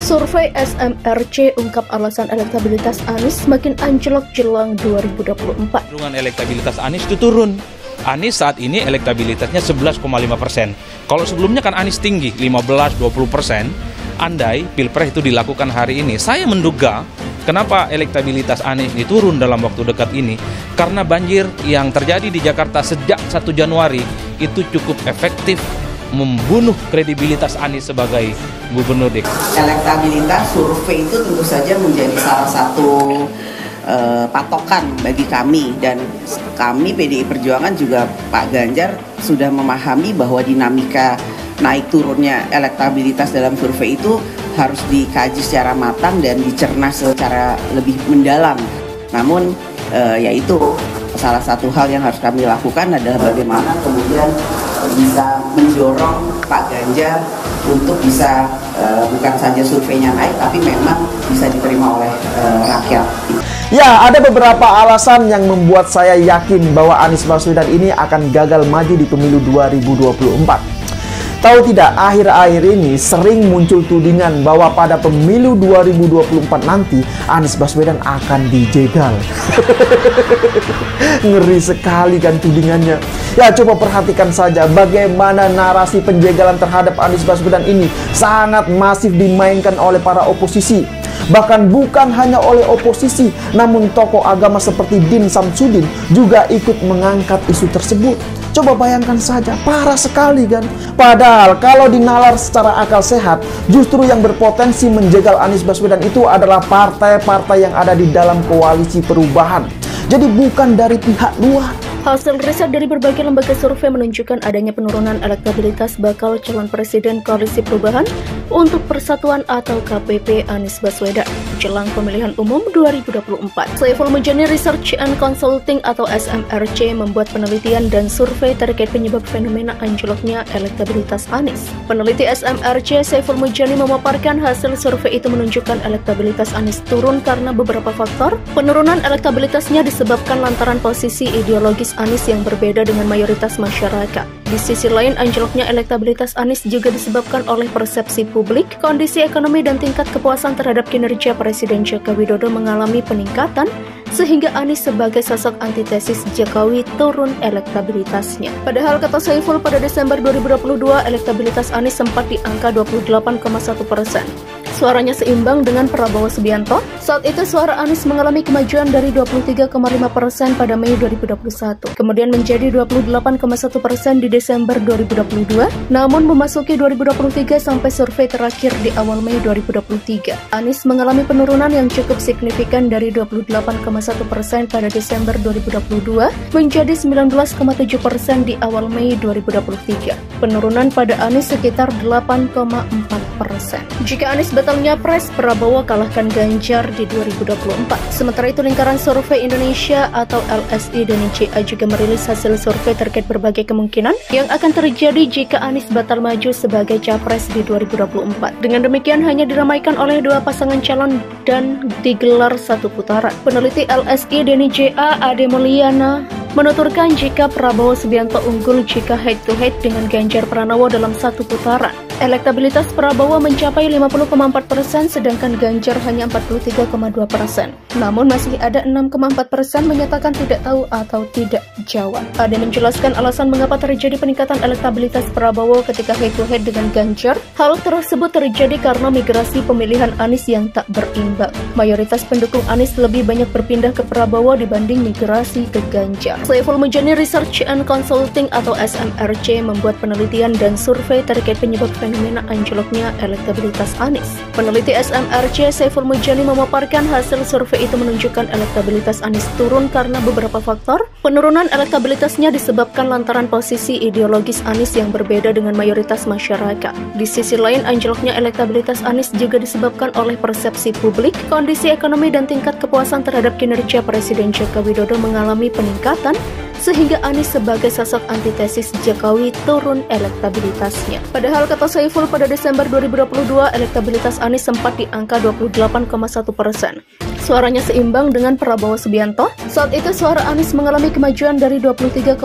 Survei SMRC ungkap alasan elektabilitas Anies makin anjlok jelang 2024. Dengan elektabilitas Anies itu turun. Anies saat ini elektabilitasnya 11,5%. Kalau sebelumnya kan Anies tinggi, 15-20%. Andai Pilpres itu dilakukan hari ini, saya menduga kenapa elektabilitas Anies ini turun dalam waktu dekat ini. Karena banjir yang terjadi di Jakarta sejak 1 Januari itu cukup efektif membunuh kredibilitas Anies sebagai gubernur DKI. Elektabilitas survei itu tentu saja menjadi salah satu patokan bagi kami, dan kami PDI Perjuangan juga Pak Ganjar sudah memahami bahwa dinamika naik turunnya elektabilitas dalam survei itu harus dikaji secara matang dan dicerna secara lebih mendalam. Namun yaitu salah satu hal yang harus kami lakukan adalah bagaimana kemudian bisa mendorong Pak Ganjar untuk bisa bukan saja surveinya naik, tapi memang bisa diterima oleh rakyat. Ya, ada beberapa alasan yang membuat saya yakin bahwa Anies Baswedan ini akan gagal maju di pemilu 2024. Tahu tidak, akhir-akhir ini sering muncul tudingan bahwa pada pemilu 2024 nanti Anies Baswedan akan dijegal. Ngeri sekali kan tudingannya. Ya, coba perhatikan saja bagaimana narasi penjegalan terhadap Anies Baswedan ini sangat masif dimainkan oleh para oposisi. Bahkan bukan hanya oleh oposisi, namun tokoh agama seperti Din Samsudin juga ikut mengangkat isu tersebut. Coba bayangkan saja, parah sekali kan? Padahal kalau dinalar secara akal sehat, justru yang berpotensi menjegal Anies Baswedan itu adalah partai-partai yang ada di dalam koalisi perubahan. Jadi bukan dari pihak luar. Hasil riset dari berbagai lembaga survei menunjukkan adanya penurunan elektabilitas bakal calon presiden koalisi perubahan untuk Persatuan atau KPP Anies Baswedan jelang pemilihan umum 2024. Saiful Mujani Research and Consulting atau SMRC membuat penelitian dan survei terkait penyebab fenomena anjloknya elektabilitas Anies. Peneliti SMRC Saiful Mujani memaparkan hasil survei itu menunjukkan elektabilitas Anies turun karena beberapa faktor. Penurunan elektabilitasnya disebabkan lantaran posisi ideologis Anies yang berbeda dengan mayoritas masyarakat. Di sisi lain, anjloknya elektabilitas Anies juga disebabkan oleh persepsi publik, kondisi ekonomi dan tingkat kepuasan terhadap kinerja Presiden Joko Widodo mengalami peningkatan, sehingga Anies sebagai sosok antitesis Jokowi turun elektabilitasnya. Padahal kata Saiful, pada Desember 2022 elektabilitas Anies sempat di angka 28,1%. Suaranya seimbang dengan Prabowo Subianto. Saat itu suara Anies mengalami kemajuan dari 23,5% pada Mei 2021, kemudian menjadi 28,1% di Desember 2022. Namun memasuki 2023 sampai survei terakhir di awal Mei 2023, Anies mengalami penurunan yang cukup signifikan dari 28,1% pada Desember 2022 menjadi 19,7% di awal Mei 2023. Penurunan pada Anies sekitar 8,4%. Jika Anies batalnya Pres, Prabowo kalahkan Ganjar di 2024. Sementara itu, Lingkaran Survei Indonesia atau LSI dan ICA juga merilis hasil survei terkait berbagai kemungkinan yang akan terjadi jika Anies batal maju sebagai capres di 2024. Dengan demikian hanya diramaikan oleh dua pasangan calon dan digelar satu putaran. Peneliti LSI dan ICA Ade Mulyana menuturkan jika Prabowo Subianto unggul jika head-to-head dengan Ganjar Pranowo dalam satu putaran. Elektabilitas Prabowo mencapai 50,4%, sedangkan Ganjar hanya 43,2%. Namun masih ada 6,4% menyatakan tidak tahu atau tidak jawab. Ade menjelaskan alasan mengapa terjadi peningkatan elektabilitas Prabowo ketika head-to-head dengan Ganjar. Hal tersebut terjadi karena migrasi pemilihan Anies yang tak berimbang. Mayoritas pendukung Anies lebih banyak berpindah ke Prabowo dibanding migrasi ke Ganjar. Saiful Mujani Research and Consulting atau SMRC membuat penelitian dan survei terkait penyebab fenomena anjloknya elektabilitas Anies. Peneliti SMRC Saiful Mujani memaparkan hasil survei itu menunjukkan elektabilitas Anies turun karena beberapa faktor. Penurunan elektabilitasnya disebabkan lantaran posisi ideologis Anies yang berbeda dengan mayoritas masyarakat. Di sisi lain, anjloknya elektabilitas Anies juga disebabkan oleh persepsi publik, kondisi ekonomi dan tingkat kepuasan terhadap kinerja Presiden Joko Widodo mengalami peningkatan, sehingga Anies sebagai sosok antitesis Jokowi turun elektabilitasnya. Padahal kata Saiful, pada Desember 2022 elektabilitas Anies sempat di angka 28,1%. suaranya seimbang dengan Prabowo Subianto. Saat itu suara Anies mengalami kemajuan dari 23,5%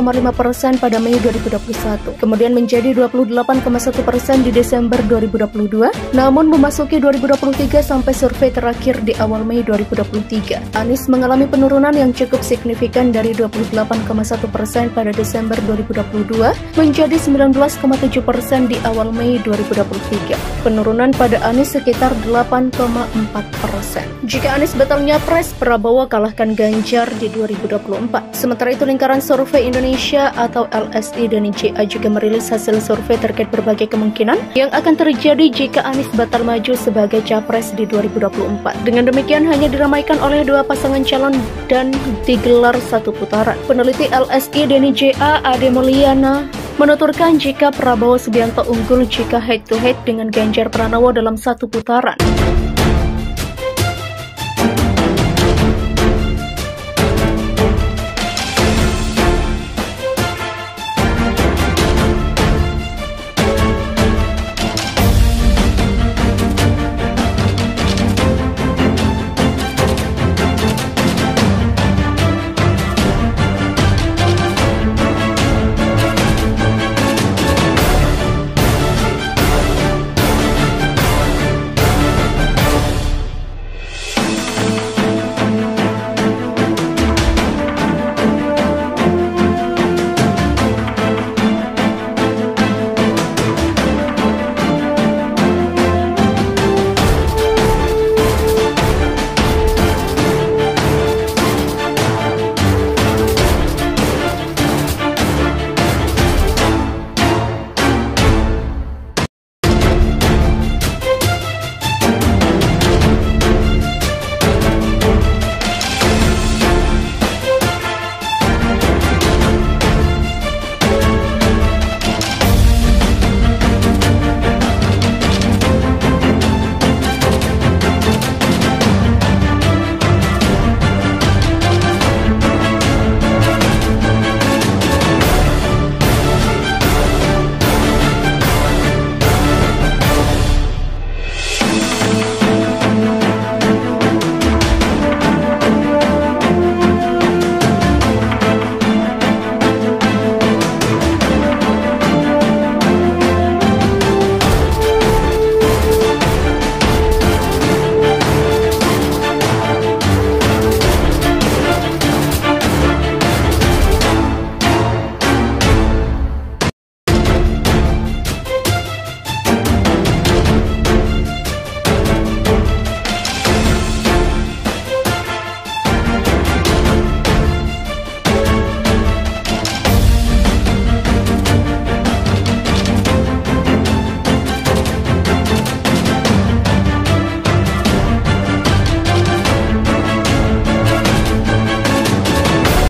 pada Mei 2021, kemudian menjadi 28,1% di Desember 2022, namun memasuki 2023 sampai survei terakhir di awal Mei 2023, Anies mengalami penurunan yang cukup signifikan dari 28,1% pada Desember 2022 menjadi 19,7% di awal Mei 2023. Penurunan pada Anies sekitar 8,4%. Jika Anies batal nyapres, Prabowo kalahkan Ganjar di 2024. Sementara itu, Lingkaran Survei Indonesia atau LSI dan IJA juga merilis hasil survei terkait berbagai kemungkinan yang akan terjadi jika Anies batal maju sebagai capres di 2024. Dengan demikian hanya diramaikan oleh dua pasangan calon dan digelar satu putaran. Peneliti LSI dan IJA Ade Mulyana menuturkan jika Prabowo Subianto unggul jika head to head dengan Ganjar Pranowo dalam satu putaran.